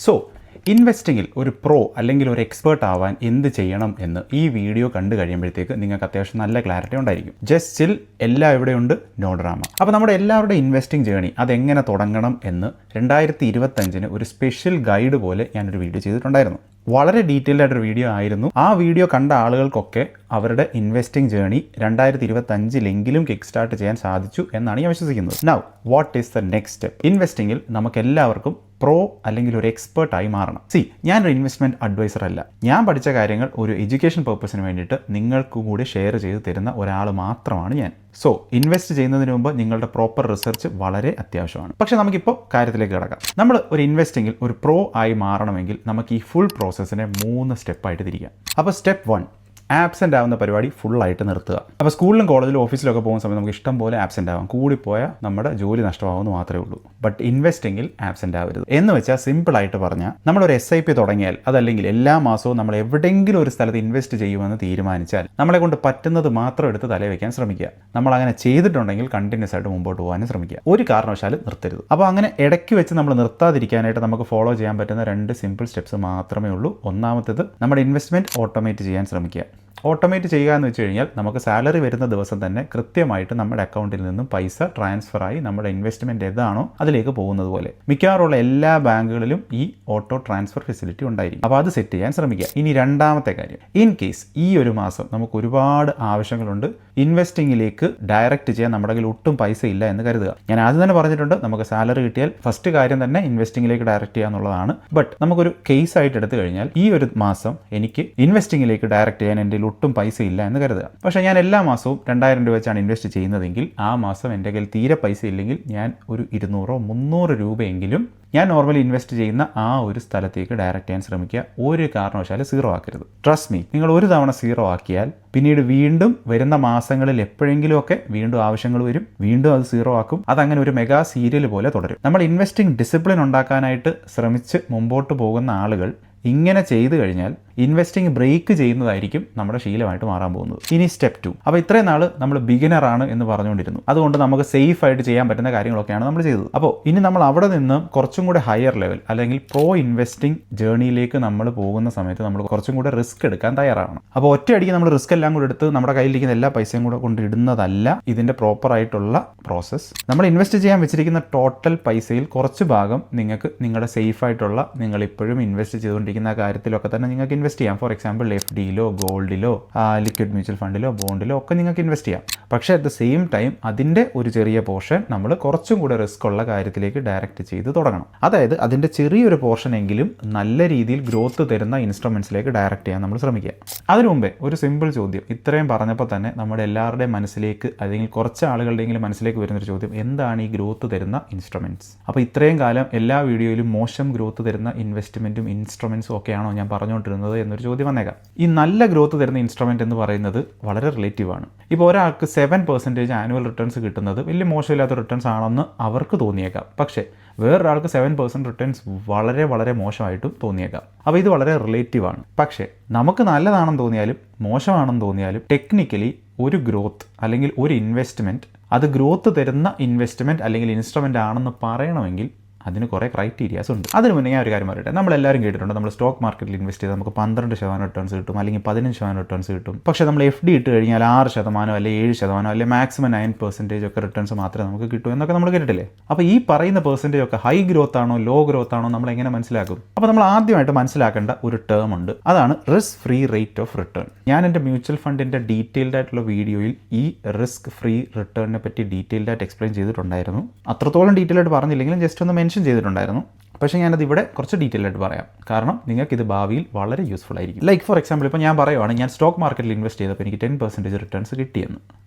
So ഇൻവെസ്റ്റിങ്ങിൽ ഒരു pro അല്ലെങ്കിൽ ഒരു എക്സ്പേർട്ട് ആവാൻ എന്ത് ചെയ്യണം എന്ന് ഈ വീഡിയോ കണ്ടു കഴിയുമ്പോഴത്തേക്ക് നിങ്ങൾക്ക് അത്യാവശ്യം നല്ല ക്ലാരിറ്റി ഉണ്ടായിരിക്കും. ജസ്റ്റ് ചിൽ, എല്ലാം ഇവിടെയുണ്ട്, നോ ഡ്രാമ. അപ്പോൾ നമ്മുടെ എല്ലാവരുടെ ഇൻവെസ്റ്റിംഗ് ജേണി അതെങ്ങനെ തുടങ്ങണം എന്ന് 2025 ഒരു സ്പെഷ്യൽ ഗൈഡ് പോലെ ഞാനൊരു വീഡിയോ ചെയ്തിട്ടുണ്ടായിരുന്നു. വളരെ ഡീറ്റെയിൽഡ് ആയിട്ടൊരു വീഡിയോ ആയിരുന്നു. ആ വീഡിയോ കണ്ട ആളുകൾക്കൊക്കെ അവരുടെ ഇൻവെസ്റ്റിംഗ് ജേണി 2025 കിക്ക് സ്റ്റാർട്ട് ചെയ്യാൻ സാധിച്ചു എന്നാണ് ഞാൻ വിശ്വസിക്കുന്നത്. Now what is the next step? ഇൻവെസ്റ്റിംഗിൽ നമുക്ക് എല്ലാവർക്കും പ്രോ അല്ലെങ്കിൽ ഒരു എക്സ്പേർട്ടായി മാറണം. ഞാനൊരു ഇൻവെസ്റ്റ്മെൻറ്റ് അഡ്വൈസർ അല്ല. ഞാൻ പഠിച്ച കാര്യങ്ങൾ ഒരു എഡ്യൂക്കേഷൻ പർപ്പസിന് വേണ്ടിയിട്ട് നിങ്ങൾക്ക് കൂടി ഷെയർ ചെയ്ത് തരുന്ന ഒരാൾ മാത്രമാണ് ഞാൻ. സോ ഇൻവെസ്റ്റ് ചെയ്യുന്നതിന് മുമ്പ് നിങ്ങളുടെ പ്രോപ്പർ റിസർച്ച് വളരെ അത്യാവശ്യമാണ്. പക്ഷേ നമുക്കിപ്പോൾ കാര്യത്തിലേക്ക് കിടക്കാം. നമ്മൾ ഒരു ഇൻവെസ്റ്റിംഗിൽ ഒരു പ്രോ ആയി മാറണമെങ്കിൽ നമുക്ക് ഈ ഫുൾ പ്രോസസ്സിനെ 3 സ്റ്റെപ്പായിട്ട് തിരിക്കാം. അപ്പോൾ സ്റ്റെപ്പ് 1, ആബ്സെൻ്റ് ആവുന്ന പരിപാടി ഫുള്ളായിട്ട് നിർത്തുക. അപ്പോൾ സ്കൂളിലും കോളേജിലും ഓഫീസിലൊക്കെ പോകുന്ന സമയത്ത് നമുക്ക് ഇഷ്ടം പോലെ ആബ്സെൻ്റ് ആവാം. കൂടിപ്പോയാൽ നമ്മുടെ ജോലി നഷ്ടമാവുമെന്ന് മാത്രമേ ഉള്ളൂ. ബട്ട് ഇൻവെസ്റ്റിംഗിൽ ആബ്സെൻ്റ് ആവരുത്. എന്ന് വെച്ചാൽ സിമ്പിളായിട്ട് പറഞ്ഞാൽ നമ്മളൊരു SIP തുടങ്ങിയാൽ, അതല്ലെങ്കിൽ എല്ലാ മാസവും നമ്മൾ എവിടെയെങ്കിലും ഒരു സ്ഥലത്ത് ഇൻവെസ്റ്റ് ചെയ്യുമെന്ന് തീരുമാനിച്ചാൽ നമ്മളെ കൊണ്ട് പറ്റുന്നത് മാത്രം എടുത്ത് തലയിൽ വയ്ക്കാൻ ശ്രമിക്കുക. നമ്മൾ അങ്ങനെ ചെയ്തിട്ടുണ്ടെങ്കിൽ കണ്ടിന്യൂസ് ആയിട്ട് മുമ്പോട്ട് പോകാനും ശ്രമിക്കുക. ഒരു കാരണവശാലും നിർത്തരുത്. അപ്പോൾ അങ്ങനെ ഇടയ്ക്ക് വെച്ച് നമ്മൾ നിർത്താതിരിക്കാനായിട്ട് നമുക്ക് ഫോളോ ചെയ്യാൻ പറ്റുന്ന 2 സിമ്പിൾ സ്റ്റെപ്സ് മാത്രമേ ഉള്ളൂ. ഒന്നാമത്തേത്, നമ്മുടെ ഇൻവെസ്റ്റ്മെൻറ്റ് ഓട്ടോമേറ്റ് ചെയ്യാൻ ശ്രമിക്കുക. ഓട്ടോമേറ്റ് ചെയ്യുക എന്ന് വെച്ച് കഴിഞ്ഞാൽ നമുക്ക് സാലറി വരുന്ന ദിവസം തന്നെ കൃത്യമായിട്ട് നമ്മുടെ അക്കൗണ്ടിൽ നിന്നും പൈസ ട്രാൻസ്ഫറായി നമ്മുടെ ഇൻവെസ്റ്റ്മെൻറ്റ് ഏതാണോ അതിലേക്ക് പോകുന്നത് പോലെ മിക്കവാറുള്ള എല്ലാ ബാങ്കുകളിലും ഈ ഓട്ടോ ട്രാൻസ്ഫർ ഫെസിലിറ്റി ഉണ്ടായിരിക്കും. അപ്പോൾ അത് സെറ്റ് ചെയ്യാൻ ശ്രമിക്കുക. ഇനി രണ്ടാമത്തെ കാര്യം, ഇൻ കേസ് ഈ ഒരു മാസം നമുക്ക് ഒരുപാട് ആവശ്യങ്ങളുണ്ട്, ഇൻവെസ്റ്റിങ്ങിലേക്ക് ഡയറക്റ്റ് ചെയ്യാൻ നമ്മുടെ കയ്യിൽ ഒട്ടും പൈസ ഇല്ല എന്ന് കരുതുക. ഞാൻ ആദ്യം തന്നെ പറഞ്ഞിട്ടുണ്ട്, നമുക്ക് സാലറി കിട്ടിയാൽ ഫസ്റ്റ് കാര്യം തന്നെ ഇൻവെസ്റ്റിങ്ങിലേക്ക് ഡയറക്റ്റ് ചെയ്യുക എന്നുള്ളതാണ്. ബട്ട് നമുക്കൊരു കേസ് ആയിട്ട് എടുത്തു കഴിഞ്ഞാൽ ഈ ഒരു മാസം എനിക്ക് ഇൻവെസ്റ്റിങ്ങിലേക്ക് ഡയറക്റ്റ് ചെയ്യാൻ എൻ്റെ ഒട്ടും പൈസ ഇല്ല എന്ന് കരുതുക. പക്ഷേ ഞാൻ എല്ലാ മാസവും 2000 രൂപ വെച്ചാണ് ഇൻവെസ്റ്റ് ചെയ്യുന്നതെങ്കിൽ ആ മാസം എൻ്റെ കയ്യിൽ തീരെ പൈസ ഇല്ലെങ്കിൽ ഞാൻ ഒരു 200-300 രൂപയെങ്കിലും ഞാൻ നോർമലി ഇൻവെസ്റ്റ് ചെയ്യുന്ന ആ ഒരു സ്ഥലത്തേക്ക് ഡയറക്റ്റ് ചെയ്യാൻ ശ്രമിക്കുക. ഒരു കാരണവശാലും സീറോ ആക്കരുത്. ട്രസ്റ്റ് മീ, നിങ്ങൾ ഒരു തവണ സീറോ ആക്കിയാൽ പിന്നീട് വീണ്ടും വരുന്ന മാസങ്ങളിൽ എപ്പോഴെങ്കിലുമൊക്കെ വീണ്ടും ആവശ്യങ്ങൾ വരും, വീണ്ടും അത് സീറോ ആക്കും. അതങ്ങനെ ഒരു മെഗാ സീരിയൽ പോലെ തുടരും. നമ്മൾ ഇൻവെസ്റ്റിംഗ് ഡിസിപ്ലിൻ ഉണ്ടാക്കാനായിട്ട് ശ്രമിച്ച് മുമ്പോട്ട് പോകുന്ന ആളുകൾ ഇങ്ങനെ ചെയ്തു കഴിഞ്ഞാൽ ഇൻവെസ്റ്റിംഗ് ബ്രേക്ക് ചെയ്യുന്നതായിരിക്കും നമ്മുടെ ശീലമായിട്ട് മാറാൻ പോകുന്നത്. ഇനി സ്റ്റെപ്പ് 2. അപ്പോൾ ഇത്രയും നാൾ നമ്മൾ ബിഗിനറാണ് എന്ന് പറഞ്ഞുകൊണ്ടിരുന്നു. അതുകൊണ്ട് നമുക്ക് സേഫ് ആയിട്ട് ചെയ്യാൻ പറ്റുന്ന കാര്യങ്ങളൊക്കെയാണ് നമ്മൾ ചെയ്തത്. അപ്പോൾ ഇനി നമ്മൾ അവിടെ നിന്ന് കുറച്ചും കൂടെ ഹയർ ലെവൽ അല്ലെങ്കിൽ പ്രോ ഇൻവെസ്റ്റിംഗ് ജേർണിയിലേക്ക് നമ്മൾ പോകുന്ന സമയത്ത് നമ്മൾ കുറച്ചും കൂടെ റിസ്ക് എടുക്കാൻ തയ്യാറാവണം. അപ്പോൾ ഒറ്റയടിക്ക് നമ്മൾ റിസ്ക് എല്ലാം കൂടെ എടുത്ത് നമ്മുടെ കയ്യിലിരിക്കുന്ന എല്ലാ പൈസയും കൂടെ കൊണ്ടിടുന്നതല്ല ഇതിൻ്റെ പ്രോപ്പർ ആയിട്ടുള്ള പ്രോസസ്സ്. നമ്മൾ ഇൻവെസ്റ്റ് ചെയ്യാൻ വെച്ചിരിക്കുന്ന ടോട്ടൽ പൈസയിൽ കുറച്ച് ഭാഗം നിങ്ങൾക്ക് നിങ്ങളുടെ സേഫ് ആയിട്ടുള്ള, നിങ്ങൾ ഇപ്പോഴും ഇൻവെസ്റ്റ് ചെയ്തുകൊണ്ടിരിക്കുന്ന കാര്യത്തിലൊക്കെ തന്നെ നിങ്ങൾക്ക് ഇൻവെസ്റ്റ് ചെയ്യാം. ഫോർ എക്സാമ്പിൾ FDയിലോ ഗോൾഡിലോ ലിക്വിഡ് മ്യൂച്വൽ ഫണ്ടിലോ ബോണ്ടിലോ ഒക്കെ നിങ്ങൾക്ക് ഇൻവെസ്റ്റ് ചെയ്യാം. പക്ഷേ അറ്റ് ദ സെയിം ടൈം അതിൻ്റെ ഒരു ചെറിയ പോർഷൻ നമ്മൾ കുറച്ചും കൂടെ റിസ്ക് ഉള്ള കാര്യത്തിലേക്ക് ഡയറക്റ്റ് ചെയ്ത് തുടങ്ങണം. അതായത് അതിൻ്റെ ചെറിയൊരു പോർഷൻ എങ്കിലും നല്ല രീതിയിൽ ഗ്രോത്ത് തരുന്ന ഇൻസ്ട്രുമെൻറ്റ്സിലേക്ക് ഡയറക്റ്റ് ചെയ്യാൻ നമ്മൾ ശ്രമിക്കുക. അതിനു മുമ്പേ ഒരു സിമ്പിൾ ചോദ്യം, ഇത്രയും പറഞ്ഞപ്പോൾ തന്നെ നമ്മുടെ എല്ലാവരുടെയും മനസ്സിലേക്ക്, അല്ലെങ്കിൽ കുറച്ച് ആളുകളുടെയെങ്കിലും മനസ്സിലേക്ക് വരുന്നൊരു ചോദ്യം, എന്താണ് ഈ ഗ്രോത്ത് തരുന്ന ഇൻസ്ട്രുമെൻറ്റ്സ്? അപ്പോൾ ഇത്രയും കാലം എല്ലാ വീഡിയോയിലും മോശം ഗ്രോത്ത് തരുന്ന ഇൻവെസ്റ്റ്മെൻറ്റും ഇൻസ്ട്രുമെൻറ്റ്സും ഒക്കെയാണോ ഞാൻ പറഞ്ഞുകൊണ്ടിരുന്നത് എന്നൊരു ചോദ്യം വന്നേക്കാം. ഈ നല്ല ഗ്രോത്ത് തരുന്ന ഇൻസ്ട്രുമെൻറ്റ് എന്ന് പറയുന്നത് വളരെ റിലേറ്റീവാണ്. ഇപ്പോൾ ഒരാൾക്ക് 7% ആനുവൽ റിട്ടേൺസ് കിട്ടുന്നത് വലിയ മോശമില്ലാത്ത റിട്ടേൺസ് ആണെന്ന് അവർക്ക് തോന്നിയേക്കാം. പക്ഷേ വേറൊരാൾക്ക് 7% റിട്ടേൺസ് വളരെ വളരെ മോശമായിട്ടും തോന്നിയേക്കാം. അപ്പോൾ ഇത് വളരെ റിലേറ്റീവാണ്. പക്ഷേ നമുക്ക് നല്ലതാണെന്ന് തോന്നിയാലും മോശമാണെന്ന് തോന്നിയാലും ടെക്നിക്കലി ഒരു ഗ്രോത്ത് അല്ലെങ്കിൽ ഒരു ഇൻവെസ്റ്റ്മെൻറ്റ് അത് ഗ്രോത്ത് തരുന്ന ഇൻവെസ്റ്റ്മെൻറ്റ് അല്ലെങ്കിൽ ഇൻസ്ട്രുമെൻ്റ് ആണെന്ന് പറയണമെങ്കിൽ അതിന് കുറേ ക്രൈറ്റീരിയാസ് ഉണ്ട്. അതിന് മുന്നേ ഞാൻ ഒരു കാര്യം പറയട്ടെ. നമ്മളെല്ലാവരും കേട്ടിട്ടുണ്ട്, നമ്മൾ സ്റ്റോക്ക് മാർക്കറ്റിൽ ഇൻവെസ്റ്റ് ചെയ്താൽ നമുക്ക് 12% റിട്ടേൺസ് കിട്ടും, അല്ലെങ്കിൽ 15% റിട്ടേൺസ് കിട്ടും. പക്ഷേ നമ്മൾ FD ഇട്ട് കഴിഞ്ഞാൽ 6% അല്ലെങ്കിൽ 7% അല്ലെങ്കിൽ മാക്സിമം 9% ഒക്കെ റിട്ടേൺസ് മാത്രമേ നമുക്ക് കിട്ടൂ എന്നൊക്കെ നമ്മൾ കേട്ടിട്ടില്ലേ? അപ്പോൾ ഈ പറയുന്ന പെർസെൻറ്റേജ് ഒക്കെ ഹൈ ഗ്രോത്ത് ആണോ ലോ ഗ്രോത്ത് ആണോ നമ്മൾ എങ്ങനെ മനസ്സിലാക്കും? അപ്പോൾ നമ്മൾ ആദ്യമായിട്ട് മനസ്സിലാക്കേണ്ട ഒരു ടേം ഉണ്ട്, അതാണ് risk free rate of return. ഞാൻ എൻ്റെ മ്യൂച്വൽ ഫണ്ടിൻ്റെ ഡീറ്റെയിൽഡ് ആയിട്ടുള്ള വീഡിയോയിൽ ഈ റിസ്ക് ഫ്രീ റിട്ടേണിനെ പറ്റി ഡീറ്റെയിൽഡ് ആയിട്ട് എക്സ്പ്ലെയിൻ ചെയ്തിട്ടുണ്ടായിരുന്നു. അത്രത്തോളം ഡീറ്റെയിൽ ആയിട്ട് പറഞ്ഞില്ലെങ്കിലും ജസ്റ്റ് ഒന്ന് മെൻഷൻ ചെയ്തിട്ടുണ്ടായിരുന്നു. പക്ഷേ ഞാനത് ഇവിടെ കുറച്ച് ഡീറ്റെയിൽ ആയിട്ട് പറയാം, കാരണം നിങ്ങൾക്ക് ഇത് ഭാവിയിൽ വളരെ യൂസ്ഫുൾ ആയിരിക്കും. ലൈക്ക് ഫോർ എക്സാമ്പിൾ, ഇപ്പോൾ ഞാൻ പറയുവാണ്, ഞാൻ സ്റ്റോക്ക് മാർക്കറ്റിൽ ഇൻവെസ്റ്റ് ചെയ്തപ്പോൾ എനിക്ക് 10% റിട്ടേൺസ് കിട്ടിയെന്ന്.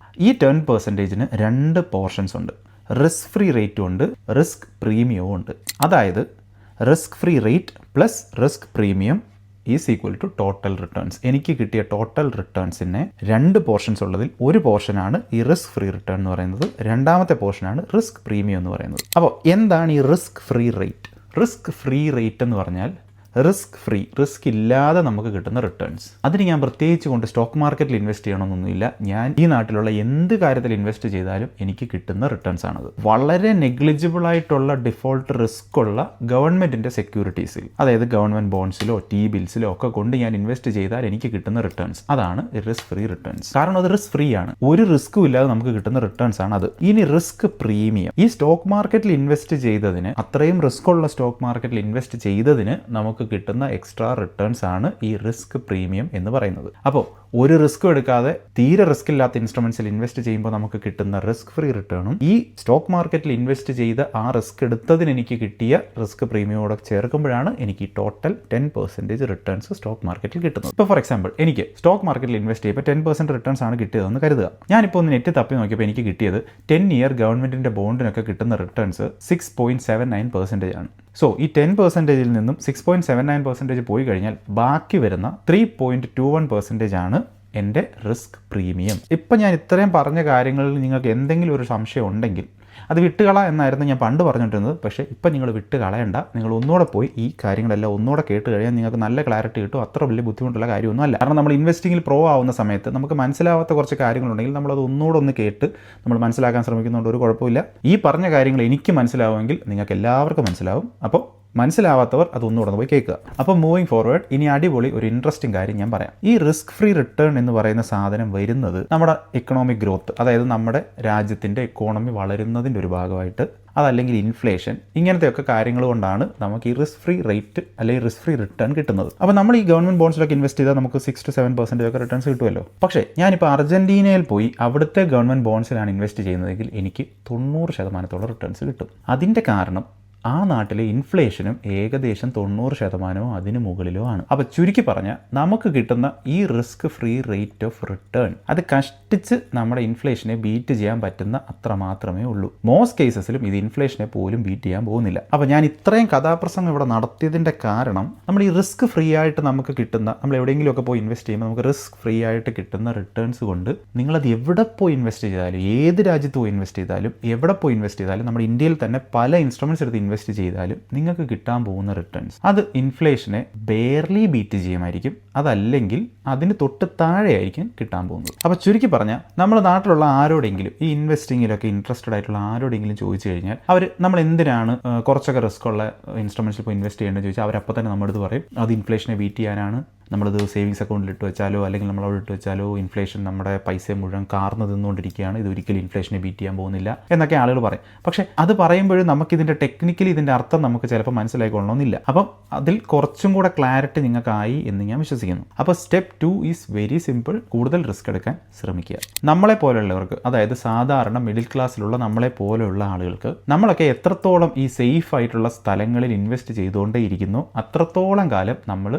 ഈ 10%-ന് 2 പോർഷൻസ് ഉണ്ട്. റിസ്ക് ഫ്രീ റേറ്റും ഉണ്ട്, റിസ്ക് പ്രീമിയവും ഉണ്ട്. അതായത് risk free rate plus risk premium is equal to total returns. എനിക്ക് കിട്ടിയ ടോട്ടൽ റിട്ടേൺസിനെ 2 പോർഷൻസ് ഉള്ളതിൽ ഒരു പോർഷനാണ് ഈ റിസ്ക് ഫ്രീ റിട്ടേൺ എന്ന് പറയുന്നത്, രണ്ടാമത്തെ പോർഷനാണ് റിസ്ക് പ്രീമിയം എന്ന് പറയുന്നത്. അപ്പോൾ എന്താണ് ഈ risk free rate? Risk free rate എന്ന് പറഞ്ഞാൽ റിസ്ക് ഫ്രീ, റിസ്ക് ഇല്ലാതെ നമുക്ക് കിട്ടുന്ന റിട്ടേൺസ്. അതിന് ഞാൻ പ്രത്യേകിച്ച് കൊണ്ട് സ്റ്റോക്ക് മാർക്കറ്റിൽ ഇൻവെസ്റ്റ് ചെയ്യണമെന്നൊന്നുമില്ല. ഞാൻ ഈ നാട്ടിലുള്ള എന്ത് കാര്യത്തിൽ ഇൻവെസ്റ്റ് ചെയ്താലും എനിക്ക് കിട്ടുന്ന റിട്ടേൺസ് ആണത്. വളരെ നെഗ്ലിജിബിൾ ആയിട്ടുള്ള ഡിഫോൾട്ട് റിസ്ക് ഉള്ള ഗവൺമെന്റിന്റെ സെക്യൂരിറ്റീസിൽ, അതായത് ഗവൺമെന്റ് ബോൺസിലോ ടി ബിൽസിലോ ഒക്കെ കൊണ്ട് ഞാൻ ഇൻവെസ്റ്റ് ചെയ്താൽ എനിക്ക് കിട്ടുന്ന റിട്ടേൺസ്, അതാണ് റിസ്ക് ഫ്രീ റിട്ടേൺസ്. കാരണം അത് റിസ്ക് ഫ്രീ ആണ്, ഒരു റിസ്ക്കും ഇല്ലാതെ നമുക്ക് കിട്ടുന്ന റിട്ടേൺസ് ആണ് അത്. ഇനി റിസ്ക് പ്രീമിയം, ഈ സ്റ്റോക്ക് മാർക്കറ്റിൽ ഇൻവെസ്റ്റ് ചെയ്തതിന്, അത്രയും റിസ്ക് ഉള്ള സ്റ്റോക്ക് മാർക്കറ്റിൽ ഇൻവെസ്റ്റ് ചെയ്തതിന് നമുക്ക് കിട്ടുന്ന എക്സ്ട്രാ റിട്ടേൺസ് ആണ് ഈ റിസ്ക് പ്രീമിയം എന്ന് പറയുന്നത്. അപ്പോൾ ഒരു റിസ്ക്കും എടുക്കാതെ തീരെ റിസ്ക് ഇല്ലാത്ത ഇൻസ്ട്രുമെന്റ്സിൽ ഇൻവെസ്റ്റ് ചെയ്യുമ്പോൾ നമുക്ക് കിട്ടുന്ന റിസ്ക് ഫ്രീ റിട്ടേണും ഈ സ്റ്റോക്ക് മാർക്കറ്റിൽ ഇൻവെസ്റ്റ് ചെയ്ത ആ റിസ്ക് എടുത്തതിന് എനിക്ക് കിട്ടിയ റിസ്ക് പ്രീമിയോടെ ചേർക്കുമ്പോഴാണ് എനിക്ക് ടോട്ടൽ 10% റിട്ടേൺസ് സ്റ്റോക്ക് മാർക്കറ്റിൽ കിട്ടുന്നത്. ഇപ്പോൾ ഫോർ എക്സാമ്പിൾ എനിക്ക് സ്റ്റോക്ക് മാർക്കറ്റിൽ ഇൻവെസ്റ്റ് ചെയ്യുമ്പോൾ 10% റിട്ടേൺസ് ആണ് കിട്ടിയതെന്ന് കരുതുക. ഞാനിപ്പോൾ ഒന്ന് നെറ്റ് തപ്പി നോക്കിയപ്പോൾ എനിക്ക് കിട്ടിയത് 10 ഇയർ ഗവൺമെന്റിന്റെ ബോണ്ടിനൊക്കെ കിട്ടുന്ന റിട്ടേൺസ് 6.79% ആണ്. സോ ഈ 10%ൽ നിന്നും 6.79% പോയി കഴിഞ്ഞാൽ ബാക്കി വരുന്ന 3.21% ആണ് എൻ്റെ റിസ്ക് പ്രീമിയം. ഇപ്പം ഞാൻ ഇത്രയും പറഞ്ഞ കാര്യങ്ങളിൽ നിങ്ങൾക്ക് എന്തെങ്കിലും ഒരു സംശയം ഉണ്ടെങ്കിൽ അത് വിട്ടുകള എന്നായിരുന്നു ഞാൻ പണ്ട് പറഞ്ഞിട്ടുള്ളത്. പക്ഷേ ഇപ്പം നിങ്ങൾ വിട്ട് കളയണ്ട, നിങ്ങൾ ഒന്നുകൂടെ പോയി ഈ കാര്യങ്ങളെല്ലാം ഒന്നുകൂടെ കേട്ട് കഴിഞ്ഞാൽ നിങ്ങൾക്ക് നല്ല ക്ലാരിറ്റി കിട്ടും. അത്ര വലിയ ബുദ്ധിമുട്ടുള്ള കാര്യമൊന്നും അല്ല. കാരണം നമ്മൾ ഇൻവെസ്റ്റിങ്ങിൽ പ്രോ ആവുന്ന സമയത്ത് നമുക്ക് മനസ്സിലാവാത്ത കുറച്ച് കാര്യങ്ങളുണ്ടെങ്കിൽ നമ്മളത് ഒന്നുകൂടെ ഒന്ന് കേട്ട് നമ്മൾ മനസ്സിലാക്കാൻ ശ്രമിക്കുന്നതുകൊണ്ട് ഒരു കുഴപ്പമില്ല. ഈ പറഞ്ഞ കാര്യങ്ങൾ എനിക്ക് മനസ്സിലാവുമെങ്കിൽ നിങ്ങൾക്ക് എല്ലാവർക്കും മനസ്സിലാവും. അപ്പോൾ മനസ്സിലാവാത്തവർ അതൊന്നുകൂടെ പോയി കേൾക്കുക. അപ്പോൾ മൂവിങ് ഫോർവേഡ്, ഇനി അടിപൊളി ഒരു ഇൻട്രസ്റ്റിംഗ് കാര്യം ഞാൻ പറയാം. ഈ റിസ്ക് ഫ്രീ റിട്ടേൺ എന്ന് പറയുന്ന സാധനം വരുന്നത് നമ്മുടെ എക്കണോമിക് ഗ്രോത്ത്, അതായത് നമ്മുടെ രാജ്യത്തിൻ്റെ എക്കോണമി വളരുന്നതിൻ്റെ ഒരു ഭാഗമായിട്ട്, അതല്ലെങ്കിൽ ഇൻഫ്ലേഷൻ, ഇങ്ങനത്തെയൊക്കെ കാര്യങ്ങൾ കൊണ്ടാണ് നമുക്ക് ഈ റിസ്ക് ഫ്രീ റേറ്റ് അല്ലെങ്കിൽ റിസ്ക് ഫ്രീ റിട്ടേൺ കിട്ടുന്നത്. അപ്പോൾ നമ്മൾ ഈ ഗവൺമെന്റ് ബോൺസിലൊക്കെ ഇൻവെസ്റ്റ് ചെയ്താൽ നമുക്ക് 6 to 7% ഒക്കെ റിട്ടേൺസ് കിട്ടുമല്ലോ. പക്ഷേ ഞാനിപ്പോൾ അർജന്റീനയിൽ പോയി അവിടുത്തെ ഗവൺമെന്റ് ബോൺസിലാണ് ഇൻവെസ്റ്റ് ചെയ്യുന്നതെങ്കിൽ എനിക്ക് 90% റിട്ടേൺസ് കിട്ടും. അതിൻ്റെ കാരണം ആ നാട്ടിലെ ഇൻഫ്ലേഷനും ഏകദേശം 90% അതിന് മുകളിലോ ആണ്. അപ്പോൾ ചുരുക്കി പറഞ്ഞാൽ നമുക്ക് കിട്ടുന്ന ഈ risk free rate of return അത് കഷ്ടിച്ച് നമ്മുടെ ഇൻഫ്ലേഷനെ ബീറ്റ് ചെയ്യാൻ പറ്റുന്ന അത്ര മാത്രമേ ഉള്ളൂ. മോസ്റ്റ് കേസസിലും ഇത് ഇൻഫ്ലേഷനെ പോലും ബീറ്റ് ചെയ്യാൻ പോകുന്നില്ല. അപ്പോൾ ഞാൻ ഇത്രയും കഥാപ്രസംഗം ഇവിടെ നടത്തിയതിൻ്റെ കാരണം നമ്മൾ ഈ റിസ്ക് ഫ്രീ ആയിട്ട് നമുക്ക് കിട്ടുന്ന, നമ്മൾ എവിടെയെങ്കിലുമൊക്കെ പോയി ഇൻവെസ്റ്റ് ചെയ്യുമ്പോൾ നമുക്ക് റിസ്ക് ഫ്രീ ആയിട്ട് കിട്ടുന്ന റിട്ടേൺസ് കൊണ്ട് നിങ്ങളത് എവിടെ പോയി ഇൻവെസ്റ്റ് ചെയ്താലും, ഏത് രാജ്യത്ത് പോയി ഇൻവെസ്റ്റ് ചെയ്താലും, എവിടെ പോയി ഇൻവെസ്റ്റ് ചെയ്താലും, നമ്മുടെ ഇന്ത്യയിൽ തന്നെ പല ഇൻസ്ട്രുമെന്റ്സ് എടുത്ത് ഇൻവെസ്റ്റ് ചെയ്താലും നിങ്ങൾക്ക് കിട്ടാൻ പോകുന്ന റിട്ടേൺസ് അത് ഇൻഫ്ലേഷനെ ബെയർലി ബീറ്റ് ചെയ്യുമായിരിക്കും, അതല്ലെങ്കിൽ അതിന് തൊട്ട് താഴെയായിരിക്കും കിട്ടാൻ പോകുന്നത്. അപ്പോൾ ചുരുക്കി പറഞ്ഞാൽ നമ്മുടെ നാട്ടിലുള്ള ആരോടെങ്കിലും ഈ ഇൻവെസ്റ്റിങ്ങിലൊക്കെ ഇൻട്രസ്റ്റഡ് ആയിട്ടുള്ള ആരോടെങ്കിലും ചോദിച്ചു കഴിഞ്ഞാൽ അവർ നമ്മൾ എന്തിനാണ് കുറച്ചൊക്കെ റിസ്ക് ഉള്ള ഇൻസ്ട്രുമെന്റ്സിൽ പോയി ഇൻവെസ്റ്റ് ചെയ്യേണ്ടതെന്ന് ചോദിച്ചാൽ അവരപ്പോൾ തന്നെ നമ്മുടെ അടുത്ത് പറയും അത് ഇൻഫ്ലേഷനെ ബീറ്റ് ചെയ്യാനാണ്. നമ്മളത് സേവിങ്സ് അക്കൗണ്ടിൽ ഇട്ട് വെച്ചാലോ അല്ലെങ്കിൽ നമ്മളവിടെ ഇട്ട് വെച്ചാലോ ഇൻഫ്ലേഷൻ നമ്മുടെ പൈസ മുഴുവൻ കാർന്ന് തിന്നുകൊണ്ടിരിക്കുകയാണ്, ഇത് ഒരിക്കലും ഇൻഫ്ലേഷനെ ബീറ്റ് ചെയ്യാൻ പോകുന്നില്ല എന്നൊക്കെ ആളുകൾ പറയും. പക്ഷേ അത് പറയുമ്പോഴും നമുക്കിതിൻ്റെ ടെക്നിക്കലി ഇതിൻ്റെ അർത്ഥം നമുക്ക് ചിലപ്പോൾ മനസ്സിലായിക്കൊള്ളണമെന്നില്ല. അപ്പം അതിൽ കുറച്ചും കൂടെ ക്ലാരിറ്റി നിങ്ങൾക്കായി എന്ന് ഞാൻ വിശ്വസിക്കുന്നു. അപ്പോൾ സ്റ്റെപ്പ് 2 ഈസ് വെരി സിമ്പിൾ. കൂടുതൽ റിസ്ക് എടുക്കാൻ ശ്രമിക്കുക. നമ്മളെ പോലെയുള്ളവർക്ക്, അതായത് സാധാരണ മിഡിൽ ക്ലാസ്സിലുള്ള നമ്മളെ പോലെയുള്ള ആളുകൾക്ക്, നമ്മളൊക്കെ എത്രത്തോളം ഈ സേഫ് ആയിട്ടുള്ള സ്ഥലങ്ങളിൽ ഇൻവെസ്റ്റ് ചെയ്തുകൊണ്ടേ ഇരിക്കുന്നു അത്രത്തോളം കാലം നമ്മൾ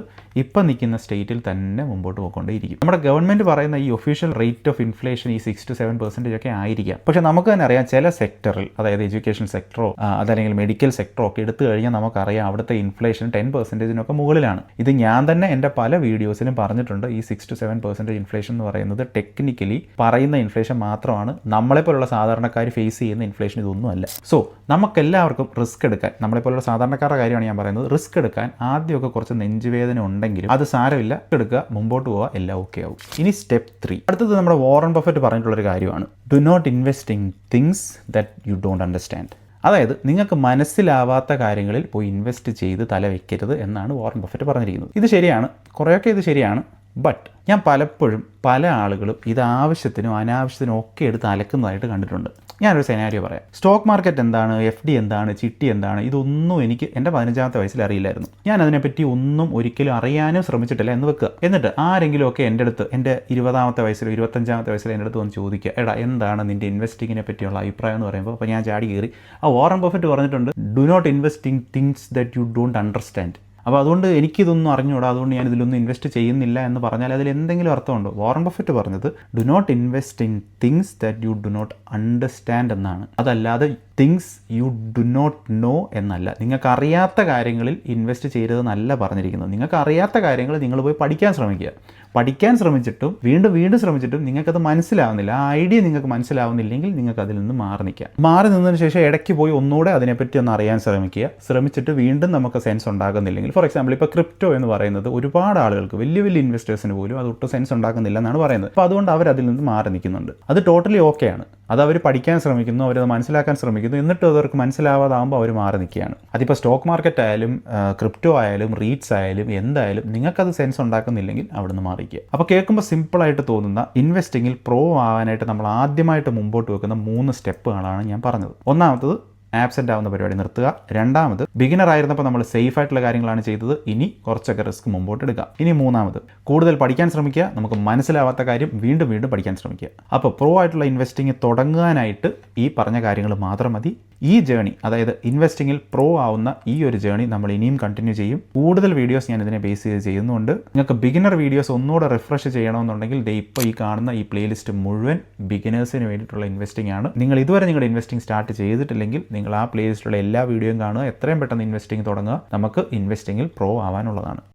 ഇപ്പം നിൽക്കുന്ന സ്റ്റേറ്റിൽ തന്നെ മുമ്പോട്ട് പോയിക്കൊണ്ടേയിരിക്കും. നമ്മുടെ ഗവൺമെന്റ് പറയുന്ന ഈ ഒഫീഷ്യൽ റേറ്റ് ഓഫ് ഇൻഫ്ലേഷൻ ഈ 6 to 7% ഒക്കെ ആയിരിക്കാം. പക്ഷെ നമുക്ക് തന്നെ അറിയാം ചില സെക്ടറിൽ, അതായത് എഡ്യൂക്കേഷൻ സെക്ടറോ അതല്ലെങ്കിൽ മെഡിക്കൽ സെക്ടറോ ഒക്കെ എടുത്തു കഴിഞ്ഞാൽ നമുക്കറിയാം അവിടുത്തെ ഇൻഫ്ലേഷൻ 10%-നൊക്കെ മുകളിലാണ്. ഇത് ഞാൻ തന്നെ എൻ്റെ പല വീഡിയോസിലും പറഞ്ഞിട്ടുണ്ട്. ഈ 6 to 7% ഇൻഫ്ലേഷൻ എന്ന് പറയുന്നത് ടെക്നിക്കലി പറയുന്ന ഇൻഫ്ലേഷൻ മാത്രമാണ്. നമ്മളെപ്പോലുള്ള സാധാരണക്കാർ ഫേസ് ചെയ്യുന്ന ഇൻഫ്ലേഷൻ ഇതൊന്നുമല്ല. സോ നമുക്കെല്ലാവർക്കും റിസ്ക് എടുക്കാൻ, നമ്മളെപ്പോലുള്ള സാധാരണക്കാരുടെ കാര്യമാണ് ഞാൻ പറയുന്നത്, റിസ്ക് എടുക്കാൻ ആദ്യമൊക്കെ കുറച്ച് നെഞ്ചുവേദന ഉണ്ടെങ്കിലും അത് സാരമില്ല, എടുക്കുക, മുമ്പോട്ട് പോവുക, എല്ലാം ഓക്കെ ആവും. ഇനി സ്റ്റെപ്പ് 3, അടുത്തത് നമ്മുടെ വാറൻ ബഫറ്റ് പറഞ്ഞിട്ടുള്ളൊരു കാര്യമാണ്. Do not invest in things that you don't understand. അതായത് നിങ്ങൾക്ക് മനസ്സിലാവാത്ത കാര്യങ്ങളിൽ പോയി ഇൻവെസ്റ്റ് ചെയ്ത് തല വെക്കരുത് എന്നാണ് വാറൻ ബഫറ്റ് പറഞ്ഞിരിക്കുന്നത്. ഇത് ശരിയാണ്, കുറേയൊക്കെ ഇത് ശരിയാണ്. ബട്ട് ഞാൻ പലപ്പോഴും പല ആളുകളും ഇത് ആവശ്യത്തിനും അനാവശ്യത്തിനും ഒക്കെ എടുത്ത് അലക്കുന്നതായിട്ട് കണ്ടിട്ടുണ്ട്. ഞാനൊരു സെനാരിയോ പറയാം. സ്റ്റോക്ക് മാർക്കറ്റ് എന്താണ്, FD എന്താണ്, ചിട്ടി എന്താണ്, ഇതൊന്നും എനിക്ക് എൻ്റെ 15ാമത്തെ വയസ്സിൽ അറിയില്ലായിരുന്നു. ഞാൻ അതിനെപ്പറ്റി ഒന്നും ഒരിക്കലും അറിയാനും ശ്രമിച്ചിട്ടില്ല എന്ന് വെക്കുക. എന്നിട്ട് ആരെങ്കിലും ഒക്കെ എൻ്റെ അടുത്ത്, എൻ്റെ 20ാമത്തെ വയസ്സിലോ 25ാമത്തെ വയസ്സിലോ എൻ്റെ അടുത്ത് വന്ന് ചോദിക്കുക, എടാ എന്താണ് നിൻ്റെ ഇൻവെസ്റ്റിങ്ങിനെ പറ്റിയുള്ള അഭിപ്രായം എന്ന് പറയുമ്പോൾ അപ്പോൾ ഞാൻ ചാടി കയറി വാറൻ ബഫറ്റ് പറഞ്ഞിട്ടുണ്ട്, do not invest in things that you don't understand. അപ്പോൾ അതുകൊണ്ട് എനിക്കിതൊന്നും അറിഞ്ഞുകൂടാ, അതുകൊണ്ട് ഞാൻ ഇതിലൊന്നും ഇൻവെസ്റ്റ് ചെയ്യുന്നില്ല എന്ന് പറഞ്ഞാൽ അതിൽ എന്തെങ്കിലും അർത്ഥമുണ്ടോ? വാറൻ ബഫറ്റ് പറഞ്ഞത് do not invest in things that you do not understand എന്നാണ്. അതല്ലാതെ things you do not know എന്നല്ല. നിങ്ങൾക്ക് അറിയാത്ത കാര്യങ്ങളിൽ ഇൻവെസ്റ്റ് ചെയ്യരുതെന്നല്ല പറഞ്ഞിരിക്കുന്നത്. നിങ്ങൾക്ക് അറിയാത്ത കാര്യങ്ങൾ നിങ്ങൾ പോയി പഠിക്കാൻ ശ്രമിക്കുക. പഠിക്കാൻ ശ്രമിച്ചിട്ടും വീണ്ടും ശ്രമിച്ചിട്ടും നിങ്ങൾക്കത് മനസ്സിലാവുന്നില്ല, ആ ഐഡിയ നിങ്ങൾക്ക് മനസ്സിലാവുന്നില്ലെങ്കിൽ നിങ്ങൾക്ക് അതിൽ നിന്ന് മാറി നിൽക്കാം. മാറി നിന്നതിന് ശേഷം ഇടയ്ക്ക് പോയി ഒന്നുകൂടെ അതിനെപ്പറ്റി ഒന്ന് അറിയാൻ ശ്രമിക്കുക. ശ്രമിച്ചിട്ട് വീണ്ടും നമുക്ക് സെൻസ് ഉണ്ടാകുന്നില്ലെങ്കിൽ ഫോർ എക്സാമ്പിൾ ഇപ്പോൾ ക്രിപ്റ്റോ എന്ന് പറയുന്നത് ഒരുപാട് ആളുകൾക്ക് വലിയ വലിയ ഇൻവെസ്റ്റേഴ്സിന് പോലും അത് ഒട്ടും സെൻസ് ഉണ്ടാക്കുന്നില്ല എന്നാണ് പറയുന്നത്. അപ്പോൾ അതുകൊണ്ട് അവർ അതിൽ നിന്ന് മാറി നിൽക്കുന്നുണ്ട്. അത് ടോട്ടലി ഓക്കെയാണ്. അത് അവർ പഠിക്കാൻ ശ്രമിക്കുന്നു, അവരത് മനസ്സിലാക്കാൻ ശ്രമിക്കുന്നു, എന്നിട്ട് അവർക്ക് മനസ്സിലാവാതാകുമ്പോൾ അവർ മാറി നിൽക്കുകയാണ്. അതിപ്പോൾ സ്റ്റോക്ക് മാർക്കറ്റ് ആയാലും ക്രിപ്റ്റോ ആയാലും റീറ്റ്സ് ആയാലും എന്തായാലും നിങ്ങൾക്കത് സെൻസ് ഉണ്ടാക്കുന്നില്ലെങ്കിൽ അവിടുന്ന് മാറിക്കുക. അപ്പോൾ കേൾക്കുമ്പോൾ സിമ്പിളായിട്ട് തോന്നുന്ന ഇൻവെസ്റ്റിങ്ങിൽ പ്രോ ആവാനായിട്ട് നമ്മൾ ആദ്യമായിട്ട് മുമ്പോട്ട് വെക്കുന്ന 3 സ്റ്റെപ്പുകളാണ് ഞാൻ പറഞ്ഞത്. ഒന്നാമത്തത് ആബ്സെൻ്റ് ആവുന്ന പരിപാടി നിർത്തുക. രണ്ടാമത് ബിഗിനർ ആയിരുന്നപ്പോൾ നമ്മൾ സേഫ് ആയിട്ടുള്ള കാര്യങ്ങളാണ് ചെയ്തത്, ഇനി കുറച്ചൊക്കെ റിസ്ക് മുമ്പോട്ട് എടുക്കുക. ഇനി മൂന്നാമത് കൂടുതൽ പഠിക്കാൻ ശ്രമിക്കുക, നമുക്ക് മനസ്സിലാവാത്ത കാര്യം വീണ്ടും വീണ്ടും പഠിക്കാൻ ശ്രമിക്കുക. അപ്പോൾ പ്രോ ആയിട്ടുള്ള ഇൻവെസ്റ്റിംഗ് തുടങ്ങാനായിട്ട് ഈ പറഞ്ഞ കാര്യങ്ങൾ മാത്രം മതി. ഈ ജേണി, അതായത് ഇൻവെസ്റ്റിങ്ങിൽ പ്രോ ആവുന്ന ഈ ഒരു ജേണി നമ്മൾ ഇനിയും കണ്ടിന്യൂ ചെയ്യും. കൂടുതൽ വീഡിയോസ് ഞാൻ ഇതിനെ ബേസ് ചെയ്ത് ചെയ്യുന്നുണ്ട്. നിങ്ങൾക്ക് ബിഗിനർ വീഡിയോസ് ഒന്നുകൂടെ റിഫ്രഷ് ചെയ്യണമെന്നുണ്ടെങ്കിൽ ഇപ്പോൾ ഈ കാണുന്ന ഈ പ്ലേലിസ്റ്റ് മുഴുവൻ ബിഗിനേഴ്സിന് വേണ്ടിയിട്ടുള്ള ഇൻവെസ്റ്റിംഗ് ആണ്. നിങ്ങൾ ഇതുവരെ നിങ്ങളുടെ ഇൻവെസ്റ്റിംഗ് സ്റ്റാർട്ട് ചെയ്തിട്ടില്ലെങ്കിൽ നിങ്ങൾ ആ പ്ലേലിസ്റ്റിലുള്ള എല്ലാ വീഡിയോയും കാണുക. എത്രയും പെട്ടെന്ന് ഇൻവെസ്റ്റിംഗ് തുടങ്ങുക. നമുക്ക് ഇൻവെസ്റ്റിങ്ങിൽ പ്രോ ആവാനുള്ളതാണ്.